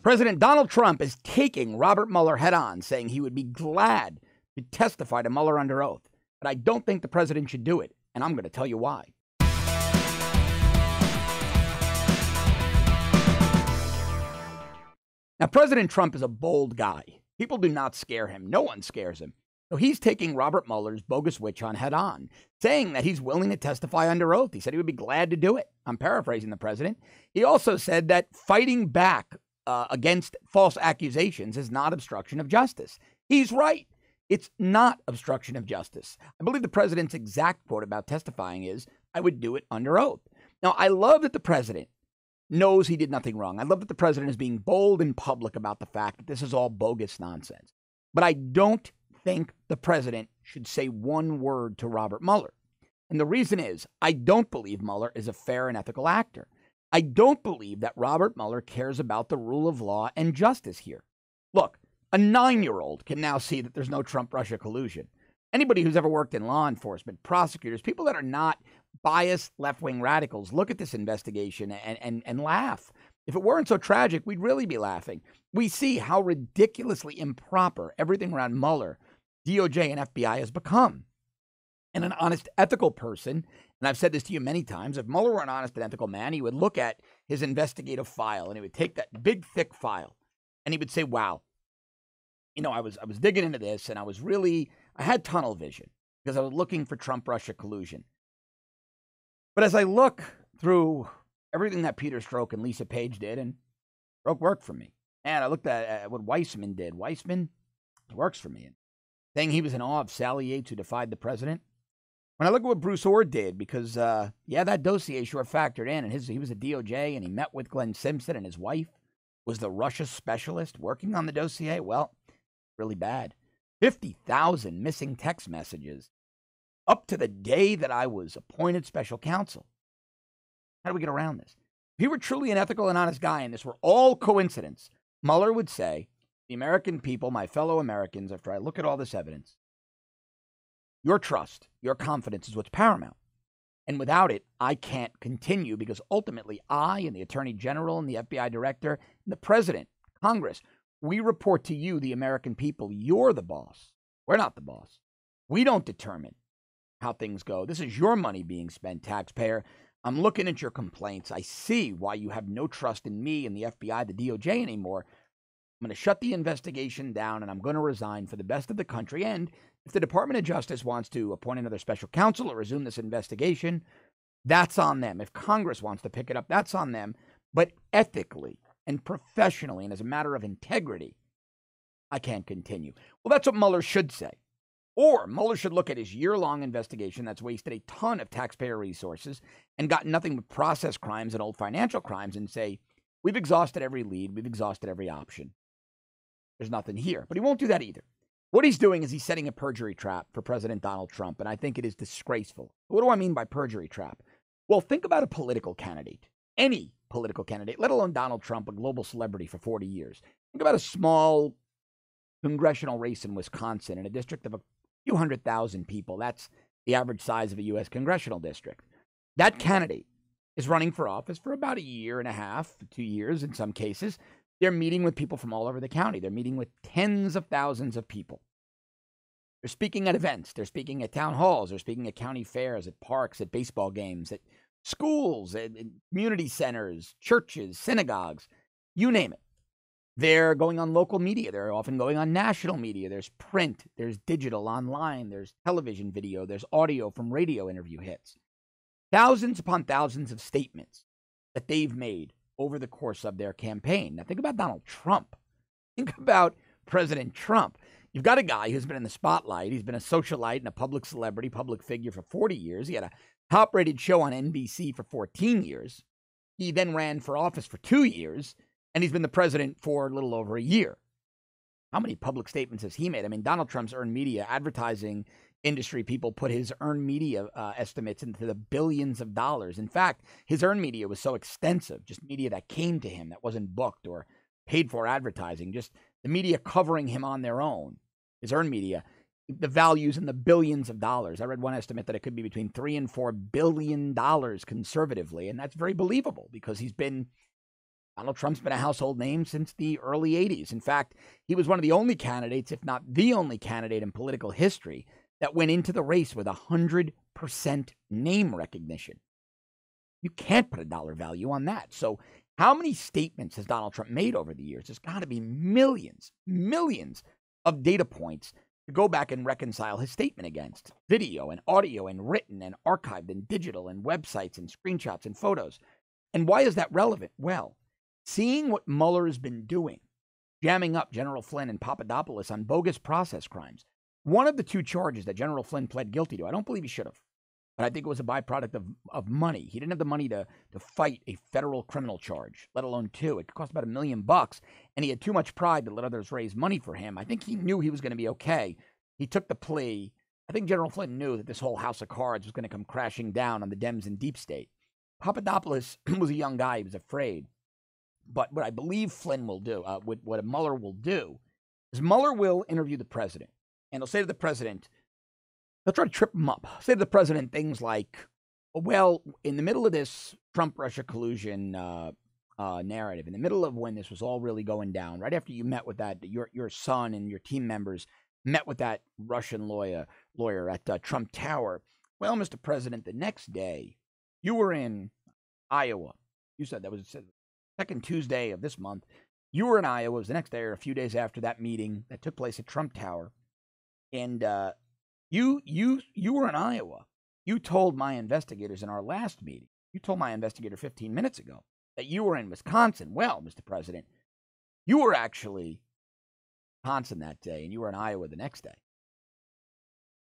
President Donald Trump is taking Robert Mueller head on, saying he would be glad to testify to Mueller under oath. But I don't think the president should do it, and I'm going to tell you why. Now, President Trump is a bold guy. People do not scare him. No one scares him. So he's taking Robert Mueller's bogus witch hunt head on, saying that he's willing to testify under oath. He said he would be glad to do it. I'm paraphrasing the president. He also said that fighting back against false accusations is not obstruction of justice. He's right. It's not obstruction of justice. I believe the president's exact quote about testifying is, "I would do it under oath." Now, I love that the president knows he did nothing wrong. I love that the president is being bold in public about the fact that this is all bogus nonsense. But I don't think the president should say one word to Robert Mueller. And the reason is, I don't believe Mueller is a fair and ethical actor. I don't believe that Robert Mueller cares about the rule of law and justice here. Look, a 9-year-old can now see that there's no Trump-Russia collusion. Anybody who's ever worked in law enforcement, prosecutors, people that are not biased left-wing radicals, look at this investigation and laugh. If it weren't so tragic, we'd really be laughing. We see how ridiculously improper everything around Mueller, DOJ, and FBI has become. And an honest, ethical person, and I've said this to you many times, if Mueller were an honest and ethical man, he would look at his investigative file and he would take that big, thick file and he would say, wow, you know, I was digging into this and I had tunnel vision because I was looking for Trump-Russia collusion. But as I look through everything that Peter Strzok and Lisa Page did, and Strzok worked for me, and I looked at what Weissman did. Weissman works for me. And saying he was in awe of Sally Yates, who defied the president. When I look at what Bruce Orr did, because, that dossier sure factored in, and he was a DOJ, and he met with Glenn Simpson, and his wife was the Russia specialist working on the dossier. Well, really bad. 50,000 missing text messages up to the day that I was appointed special counsel. How do we get around this? If he were truly an ethical and honest guy, and this were all coincidence, Mueller would say, the American people, my fellow Americans, after I look at all this evidence, your trust, your confidence is what's paramount. And without it, I can't continue because ultimately I and the Attorney General and the FBI Director and the President, Congress, we report to you, the American people. You're the boss. We're not the boss. We don't determine how things go. This is your money being spent, taxpayer. I'm looking at your complaints. I see why you have no trust in me and the FBI, the DOJ anymore. I'm going to shut the investigation down, and I'm going to resign for the best of the country. And if the Department of Justice wants to appoint another special counsel or resume this investigation, that's on them. If Congress wants to pick it up, that's on them. But ethically and professionally and as a matter of integrity, I can't continue. Well, that's what Mueller should say. Or Mueller should look at his year-long investigation that's wasted a ton of taxpayer resources and got nothing but process crimes and old financial crimes and say, we've exhausted every lead, we've exhausted every option. There's nothing here. But he won't do that either. What he's doing is he's setting a perjury trap for President Donald Trump, and I think it is disgraceful. What do I mean by perjury trap? Well, think about a political candidate, any political candidate, let alone Donald Trump, a global celebrity for 40 years. Think about a small congressional race in Wisconsin in a district of a few 100,000 people. That's the average size of a U.S. congressional district. That candidate is running for office for about a year and a half, 2 years in some cases. They're meeting with people from all over the county. They're meeting with tens of thousands of people. They're speaking at events. They're speaking at town halls. They're speaking at county fairs, at parks, at baseball games, at schools, at community centers, churches, synagogues, you name it. They're going on local media. They're often going on national media. There's print. There's digital, online. There's television video. There's audio from radio interview hits. Thousands upon thousands of statements that they've made over the course of their campaign. Now, think about Donald Trump. Think about President Trump. You've got a guy who's been in the spotlight. He's been a socialite and a public celebrity, public figure for 40 years. He had a top-rated show on NBC for 14 years. He then ran for office for 2 years, and he's been the president for a little over a year. How many public statements has he made? I mean, Donald Trump's earned media advertising industry people put his earned media estimates into the billions of dollars. In fact, his earned media was so extensive, just media that came to him that wasn't booked or paid for advertising, just the media covering him on their own, his earned media, the values in the billions of dollars. I read one estimate that it could be between $3 and $4 billion conservatively, and that's very believable because he's been Donald Trump's been a household name since the early 80s. In fact, he was one of the only candidates, if not the only candidate in political history, that went into the race with 100% name recognition. You can't put a dollar value on that. So how many statements has Donald Trump made over the years? There's got to be millions of data points to go back and reconcile his statement against. Video and audio and written and archived and digital and websites and screenshots and photos. And why is that relevant? Well, seeing what Mueller has been doing, jamming up General Flynn and Papadopoulos on bogus process crimes, one of the two charges that General Flynn pled guilty to, I don't believe he should have, but I think it was a byproduct of money. He didn't have the money to fight a federal criminal charge, let alone two. It cost about $1 million, and he had too much pride to let others raise money for him. I think he knew he was going to be okay. He took the plea. I think General Flynn knew that this whole house of cards was going to come crashing down on the Dems and deep state. Papadopoulos was a young guy. He was afraid. But what I believe Flynn will do, what Mueller will do, is Mueller will interview the president. And he'll say to the president, he'll try to trip him up. Say to the president things like, well, in the middle of this Trump-Russia collusion narrative, in the middle of when this was all really going down, right after you met with that, your son and your team members met with that Russian lawyer at Trump Tower. Well, Mr. President, the next day, you were in Iowa. You said that was the second Tuesday of this month. You were in Iowa. It was the next day or a few days after that meeting that took place at Trump Tower. And you were in Iowa. You told my investigators in our last meeting, you told my investigator 15 minutes ago that you were in Wisconsin. Well, Mr. President, you were actually in Wisconsin that day, and you were in Iowa the next day.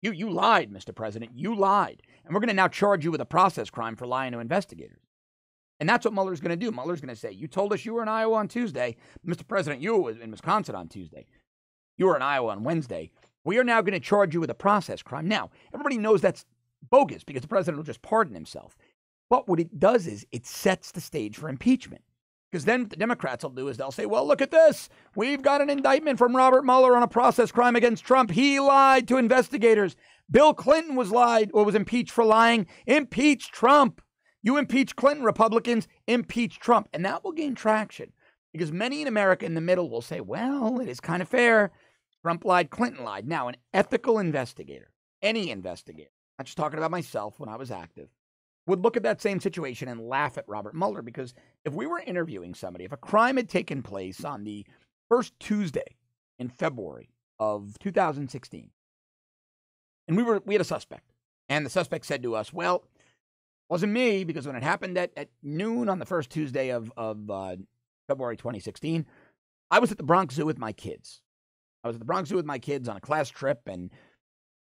You lied, Mr. President. You lied. And we're going to now charge you with a process crime for lying to investigators. And that's what Mueller's going to do. Mueller's going to say, you told us you were in Iowa on Tuesday. Mr. President, you were in Wisconsin on Tuesday. You were in Iowa on Wednesday. We are now going to charge you with a process crime. Now, everybody knows that's bogus because the president will just pardon himself. But what it does is it sets the stage for impeachment. Because then what the Democrats will do is they'll say, well, look at this. We've got an indictment from Robert Mueller on a process crime against Trump. He lied to investigators. Bill Clinton was impeached for lying. Impeach Trump. You impeach Clinton, Republicans, impeach Trump. And that will gain traction because many in America in the middle will say, well, it is kind of fair. Trump lied, Clinton lied. Now, an ethical investigator, any investigator, not just talking about myself when I was active, would look at that same situation and laugh at Robert Mueller because if we were interviewing somebody, if a crime had taken place on the first Tuesday in February of 2016, and we had a suspect, and the suspect said to us, well, it wasn't me because when it happened at noon on the first Tuesday of February 2016, I was at the Bronx Zoo with my kids. I was at the Bronx Zoo with my kids on a class trip, and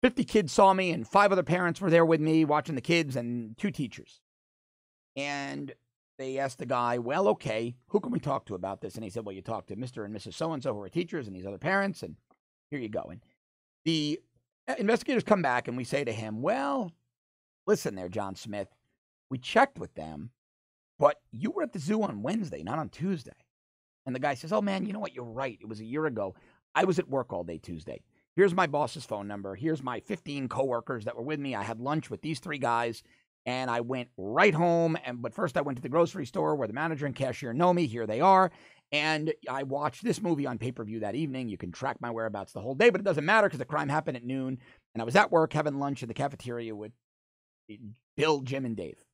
50 kids saw me, and 5 other parents were there with me watching the kids, and 2 teachers. And they asked the guy, well, okay, who can we talk to about this? And he said, well, you talk to Mr. and Mrs. So-and-so who are teachers and these other parents, and here you go. And the investigators come back, and we say to him, well, listen there, John Smith, we checked with them, but you were at the zoo on Wednesday, not on Tuesday. And the guy says, oh, man, you know what? You're right. It was a year ago. I was at work all day Tuesday. Here's my boss's phone number. Here's my 15 coworkers that were with me. I had lunch with these 3 guys, and I went right home. But first I went to the grocery store where the manager and cashier know me. Here they are. And I watched this movie on pay-per-view that evening. You can track my whereabouts the whole day, but it doesn't matter because the crime happened at noon. And I was at work having lunch in the cafeteria with Bill, Jim, and Dave.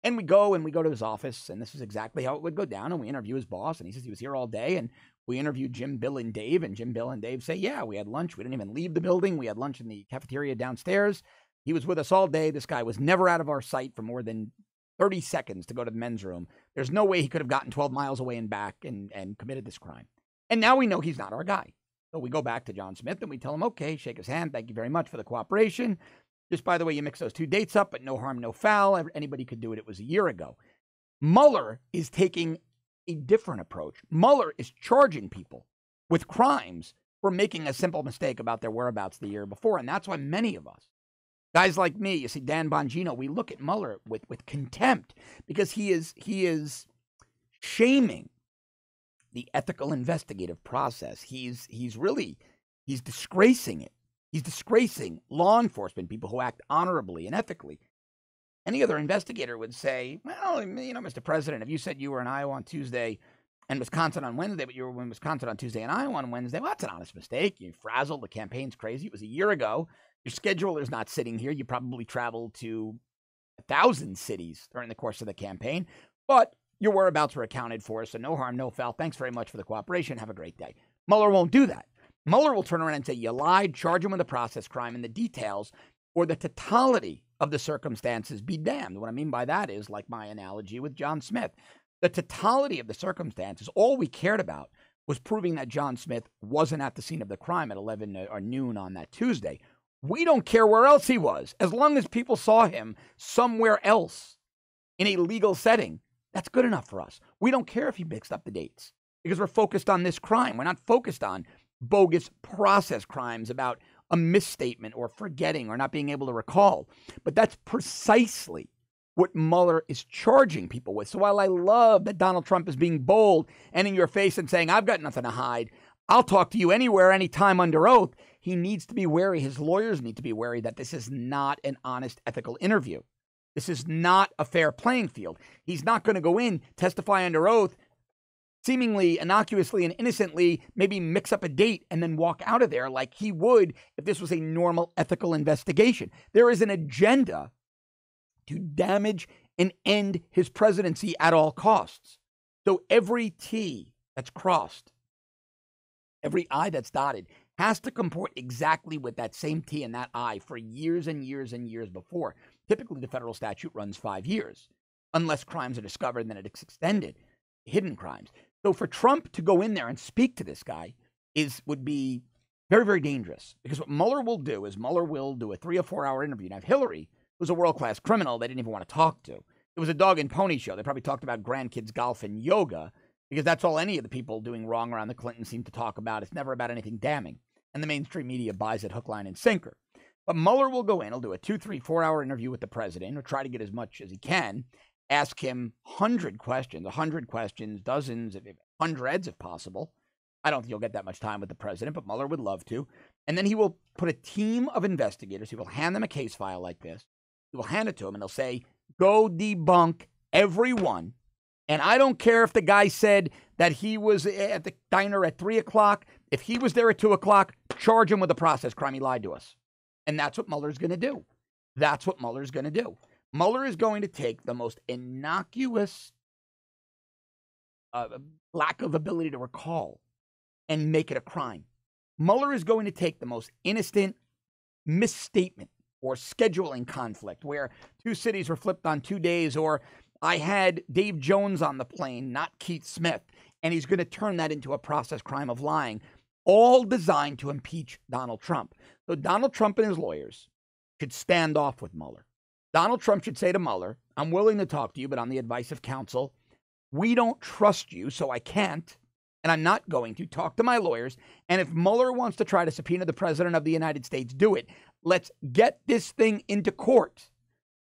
And we go to his office, and this is exactly how it would go down. And we interview his boss, and he says he was here all day. And we interviewed Jim, Bill, and Dave. And Jim, Bill, and Dave say, yeah, we had lunch. We didn't even leave the building. We had lunch in the cafeteria downstairs. He was with us all day. This guy was never out of our sight for more than 30 seconds to go to the men's room. There's no way he could have gotten 12 miles away and back and committed this crime. And now we know he's not our guy. So we go back to John Smith, and we tell him, okay, shake his hand. Thank you very much for the cooperation. Just by the way, you mix those 2 dates up, but no harm, no foul. Anybody could do it. It was a year ago. Mueller is taking a different approach. Mueller is charging people with crimes for making a simple mistake about their whereabouts the year before. And that's why many of us, guys like me, you see Dan Bongino, we look at Mueller with contempt because he is shaming the ethical investigative process. He's disgracing it. He's disgracing law enforcement, people who act honorably and ethically. Any other investigator would say, well, you know, Mr. President, if you said you were in Iowa on Tuesday, and Wisconsin on Wednesday, but you were in Wisconsin on Tuesday and Iowa on Wednesday. Well, that's an honest mistake. You frazzled. The campaign's crazy. It was a year ago. Your scheduler's not sitting here. You probably traveled to 1,000 cities during the course of the campaign, but your whereabouts were accounted for, so no harm, no foul. Thanks very much for the cooperation. Have a great day. Mueller won't do that. Mueller will turn around and say, you lied, charge him with a process crime, and the details or the totality of the circumstances be damned. What I mean by that is, like my analogy with John Smith, the totality of the circumstances, all we cared about was proving that John Smith wasn't at the scene of the crime at 11 or noon on that Tuesday. We don't care where else he was. As long as people saw him somewhere else in a legal setting, that's good enough for us. We don't care if he mixed up the dates because we're focused on this crime. We're not focused on bogus process crimes about a misstatement or forgetting or not being able to recall. But that's precisely what Mueller is charging people with. So while I love that Donald Trump is being bold and in your face and saying, I've got nothing to hide, I'll talk to you anywhere, anytime under oath, he needs to be wary. His lawyers need to be wary that this is not an honest, ethical interview. This is not a fair playing field. He's not going to go in, testify under oath, seemingly innocuously and innocently, maybe mix up a date and then walk out of there like he would if this was a normal ethical investigation. There is an agenda to damage and end his presidency at all costs. So every T that's crossed, every I that's dotted, has to comport exactly with that same T and that I for years and years and years before. Typically, the federal statute runs 5 years, unless crimes are discovered and then it's extended, hidden crimes. So for Trump to go in there and speak to this guy would be very, very dangerous. Because what Mueller will do is Mueller will do a 3 or 4 hour interview. Now, if Hillary was a world-class criminal they didn't even want to talk to, it was a dog and pony show. They probably talked about grandkids, golf, and yoga, because that's all any of the people doing wrong around the Clintons seem to talk about. It's never about anything damning. And the mainstream media buys it hook, line, and sinker. But Mueller will go in, he'll do a 2, 3, 4 hour interview with the president, or try to get as much as he can, ask him 100 questions, dozens, hundreds if possible. I don't think you'll get that much time with the president, but Mueller would love to. And then he will put a team of investigators, he will hand them a case file like this, he will hand it to him, and he'll say, go debunk every one. And I don't care if the guy said that he was at the diner at 3 o'clock. If he was there at 2 o'clock, charge him with a process crime. He lied to us. And that's what Mueller's going to do. That's what Mueller's going to do. Mueller is going to take the most innocuous lack of ability to recall and make it a crime. Mueller is going to take the most innocent misstatement or scheduling conflict where 2 cities were flipped on 2 days, or I had Dave Jones on the plane, not Keith Smith, and he's going to turn that into a process crime of lying, all designed to impeach Donald Trump. So Donald Trump and his lawyers should stand off with Mueller. Donald Trump should say to Mueller, I'm willing to talk to you, but on the advice of counsel, we don't trust you, so I can't, and I'm not going to talk to my lawyers. And if Mueller wants to try to subpoena the president of the United States, do it. Let's get this thing into court.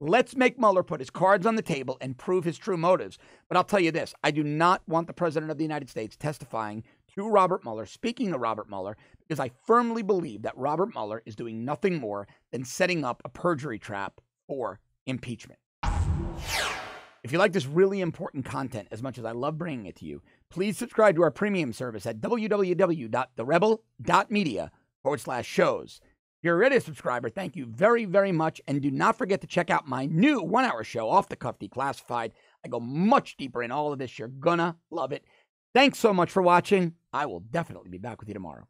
Let's make Mueller put his cards on the table and prove his true motives. But I'll tell you this, I do not want the president of the United States testifying to Robert Mueller, speaking to Robert Mueller, because I firmly believe that Robert Mueller is doing nothing more than setting up a perjury trap for impeachment. If you like this really important content as much as I love bringing it to you, please subscribe to our premium service at www.therebel.media/shows. If you're already a subscriber, thank you very, very much. And do not forget to check out my new 1 hour show, Off the Cuff Declassified. I go much deeper in all of this. You're gonna love it. Thanks so much for watching. I will definitely be back with you tomorrow.